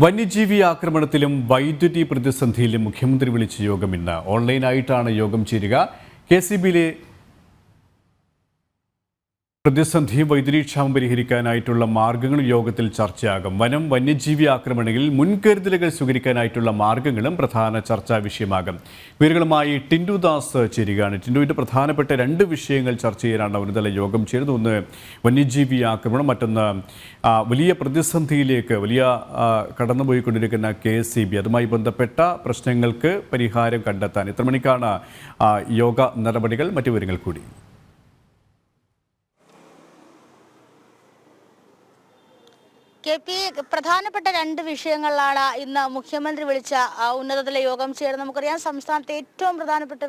വന്യജീവി ആക്രമണത്തിലും വൈദ്യുതി പ്രതിസന്ധിയിലും മുഖ്യമന്ത്രി വിളിച്ച യോഗം ഇന്ന് ഓൺലൈനായിട്ടാണ് യോഗം ചേരുക. കെഎസ്ഇബിയിലെ പ്രതിസന്ധിയും വൈദ്യുതിക്ഷാമം പരിഹരിക്കാനായിട്ടുള്ള മാർഗങ്ങളും യോഗത്തിൽ ചർച്ചയാകും. വനം വന്യജീവി ആക്രമണങ്ങളിൽ മുൻകരുതലുകൾ സ്വീകരിക്കാനായിട്ടുള്ള മാർഗങ്ങളും പ്രധാന ചർച്ചാ വിഷയമാകും. വിവരങ്ങളുമായി ടിൻഡു ദാസ് ചേരുകയാണ്. ടിൻഡുവിൻ്റെ പ്രധാനപ്പെട്ട രണ്ട് വിഷയങ്ങൾ ചർച്ച ചെയ്യാനാണ് ഉന്നതതല യോഗം ചേരുന്നത്. ഒന്ന് വന്യജീവി ആക്രമണം, മറ്റൊന്ന് വലിയ പ്രതിസന്ധിയിലേക്ക് കടന്നുപോയിക്കൊണ്ടിരിക്കുന്ന കെഎസ്ഇബി. അതുമായി ബന്ധപ്പെട്ട പ്രശ്നങ്ങൾക്ക് പരിഹാരം കണ്ടെത്താൻ എത്ര മണിക്കാണ് യോഗ നടപടികൾ? മറ്റു വിവരങ്ങൾ കൂടി. പ്രധാനപ്പെട്ട രണ്ട് വിഷയങ്ങളിലാണ് ഇന്ന് മുഖ്യമന്ത്രി വിളിച്ച ഉന്നതതല യോഗം ചേർന്ന്. നമുക്കറിയാം, സംസ്ഥാനത്തെ ഏറ്റവും പ്രധാനപ്പെട്ട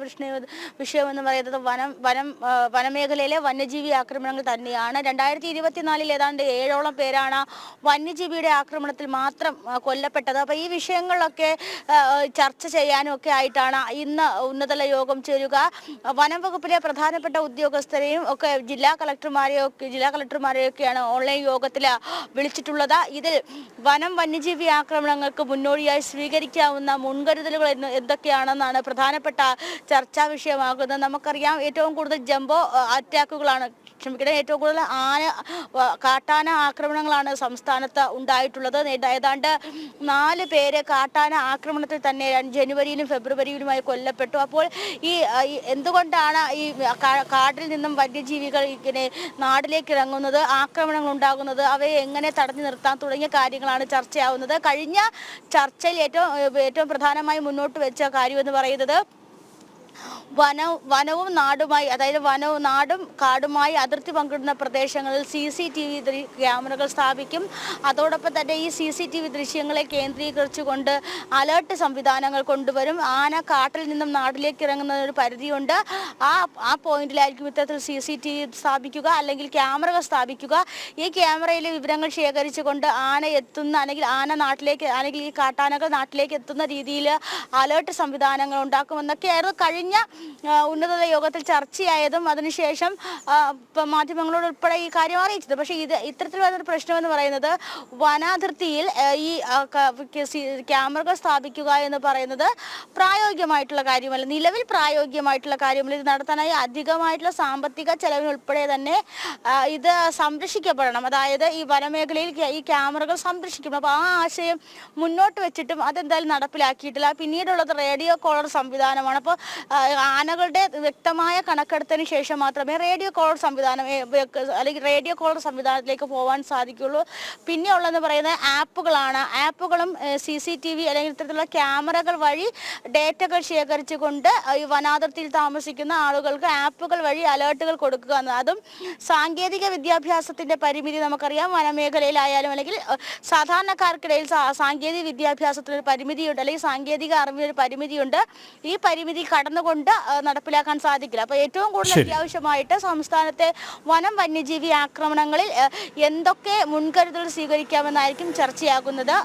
വിഷയമെന്ന് പറയുന്നത് വനമേഖലയിലെ വന്യജീവി ആക്രമണങ്ങൾ തന്നെയാണ്. 2024 ഏതാണ്ട് 7ഓളം പേരാണ് വന്യജീവിയുടെ ആക്രമണത്തിൽ മാത്രം കൊല്ലപ്പെട്ടത്. അപ്പോൾ ഈ വിഷയങ്ങളിലൊക്കെ ചർച്ച ചെയ്യാനും ഒക്കെ ആയിട്ടാണ് ഇന്ന് ഉന്നതതല യോഗം ചേരുക. വനം വകുപ്പിലെ പ്രധാനപ്പെട്ട ഉദ്യോഗസ്ഥരെയും ഒക്കെ ജില്ലാ കളക്ടർമാരെയൊക്കെയാണ് ഓൺലൈൻ യോഗത്തിൽ വിളിച്ചിട്ടുള്ളത്. ഇതിൽ വനം വന്യജീവി ആക്രമണങ്ങൾക്ക് മുന്നോടിയായി സ്വീകരിക്കാവുന്ന മുൻകരുതലുകൾ എന്തൊക്കെയാണെന്നാണ് പ്രധാനപ്പെട്ട ചർച്ചാ വിഷയമാകുന്നത്. നമുക്കറിയാം, ഏറ്റവും കൂടുതൽ ജംബോ അറ്റാക്കുകളാണ് ഏറ്റവും കൂടുതൽ കാട്ടാന ആക്രമണങ്ങളാണ് സംസ്ഥാനത്ത് ഉണ്ടായിട്ടുള്ളത്. ഏതാണ്ട് 4 പേര് കാട്ടാന ആക്രമണത്തിൽ തന്നെ ജനുവരിയിലും ഫെബ്രുവരിയിലുമായി കൊല്ലപ്പെട്ടു. അപ്പോൾ എന്തുകൊണ്ടാണ് ഈ കാട്ടിൽ നിന്നും വന്യജീവികൾ ഇങ്ങനെ നാട്ടിലേക്ക് ഇറങ്ങുന്നത്, ആക്രമണങ്ങൾ ഉണ്ടാകുന്നത്, അവയെ എങ്ങനെ തടഞ്ഞു നിർത്താൻ തുടങ്ങിയ കാര്യങ്ങളാണ് ചർച്ചയാവുന്നത്. കഴിഞ്ഞ ചർച്ചയിൽ ഏറ്റവും പ്രധാനമായി മുന്നോട്ട് വെച്ച കാര്യമെന്ന് പറയുന്നത് വനവും നാടുമായി, അതായത് നാടും കാടുമായി അതിർത്തി പങ്കിടുന്ന പ്രദേശങ്ങളിൽ CCTV ക്യാമറകൾ സ്ഥാപിക്കും. അതോടൊപ്പം തന്നെ ഈ CCTV ദൃശ്യങ്ങളെ കേന്ദ്രീകരിച്ചുകൊണ്ട് അലേർട്ട് സംവിധാനങ്ങൾ കൊണ്ടുവരും. ആന കാട്ടിൽ നിന്നും നാട്ടിലേക്ക് ഇറങ്ങുന്ന ഒരു പരിധിയുണ്ട്. ആ പോയിന്റിലായിരിക്കും ഇത്തരത്തിൽ CCTV സ്ഥാപിക്കുക, അല്ലെങ്കിൽ ക്യാമറകൾ സ്ഥാപിക്കുക. ഈ ക്യാമറയിലെ വിവരങ്ങൾ ശേഖരിച്ചുകൊണ്ട് ആന എത്തുന്ന, അല്ലെങ്കിൽ ഈ കാട്ടാനകൾ നാട്ടിലേക്ക് എത്തുന്ന രീതിയിൽ അലേർട്ട് സംവിധാനങ്ങൾ ഉണ്ടാക്കുമെന്നൊക്കെയായിരുന്നു കഴിഞ്ഞ ഉന്നതതല യോഗത്തിൽ ചർച്ചയായതും അതിനുശേഷം മാധ്യമങ്ങളോട് ഉൾപ്പെടെ ഈ കാര്യം അറിയിച്ചത്. പക്ഷേ ഇത്തരത്തിൽ വരുന്നൊരു പ്രശ്നമെന്ന് പറയുന്നത് വനാതിർത്തിയിൽ ഈ ക്യാമറകൾ സ്ഥാപിക്കുക എന്ന് പറയുന്നത് പ്രായോഗികമായിട്ടുള്ള കാര്യമല്ല, നിലവിൽ പ്രായോഗികമായിട്ടുള്ള കാര്യമല്ല. ഇത് നടത്താനായി അധികമായിട്ടുള്ള സാമ്പത്തിക ചെലവിനുൾപ്പെടെ തന്നെ ഇത് സംരക്ഷിക്കപ്പെടണം. അതായത് ഈ വനമേഖലയിൽ ഈ ക്യാമറകൾ സംരക്ഷിക്കണം. അപ്പോൾ ആ ആശയം മുന്നോട്ട് വെച്ചിട്ടും അതെന്തായാലും നടപ്പിലാക്കിയിട്ടില്ല. പിന്നീടുള്ളത് റേഡിയോ കോളർ സംവിധാനമാണ്. അപ്പോൾ ആനകളുടെ വ്യക്തമായ കണക്കെടുത്തതിന് ശേഷം മാത്രമേ റേഡിയോ കോളർ സംവിധാനത്തിലേക്ക് പോകാൻ സാധിക്കുള്ളൂ. പിന്നെ ഉള്ളതെന്ന് പറയുന്നത് ആപ്പുകളും CCTV അല്ലെങ്കിൽ ഇത്തരത്തിലുള്ള ക്യാമറകൾ വഴി ഡേറ്റകൾ ശേഖരിച്ചുകൊണ്ട് ഈ വനാതിർത്തിയിൽ താമസിക്കുന്ന ആളുകൾക്ക് ആപ്പുകൾ വഴി അലേർട്ടുകൾ കൊടുക്കുക എന്നത്. അതും സാങ്കേതിക വിദ്യാഭ്യാസത്തിന്റെ പരിമിതി നമുക്കറിയാം. വനമേഖലയിലായാലും അല്ലെങ്കിൽ സാധാരണക്കാർക്കിടയിൽ സാങ്കേതിക വിദ്യാഭ്യാസത്തിനൊരു പരിമിതിയുണ്ട്, അല്ലെങ്കിൽ സാങ്കേതിക അറിവിനൊരു പരിമിതിയുണ്ട്. ഈ പരിമിതി കടന്നുകൊണ്ട് നടപ്പിലാക്കാൻ സാധിക്കില്ല. അപ്പോൾ ഏറ്റവും കൂടുതൽ അത്യാവശ്യമായിട്ട് സംസ്ഥാനത്തെ വനം വന്യജീവി ആക്രമണങ്ങളിൽ എന്തൊക്കെ മുൻകരുതൽ സ്വീകരിക്കാമെന്നായിരിക്കും ചർച്ചയാകുന്നത്.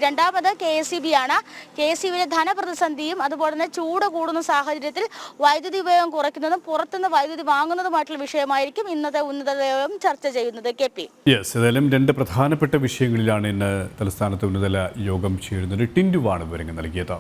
രണ്ടാമത് KSEB ആണ്. KSEBിലെ ധനപ്രതിസന്ധിയും അതുപോലെ തന്നെ ചൂട് കൂടുന്ന സാഹചര്യത്തിൽ വൈദ്യുതി ഉപയോഗം കുറയ്ക്കുന്നതും പുറത്തുനിന്ന് വൈദ്യുതി വാങ്ങുന്നതുമായിട്ടുള്ള വിഷയമായിരിക്കും ഇന്നത്തെ ഉന്നതതല യോഗം ചർച്ച ചെയ്യുന്നത്. ഏതായാലും രണ്ട് പ്രധാനപ്പെട്ട വിഷയങ്ങളിലാണ് ഇന്ന് തലസ്ഥാനത്ത് ഉന്നതതല യോഗം ചേരുന്നത്. ടിൻഡുവാണ് വിവരങ്ങൾ നൽകിയത്.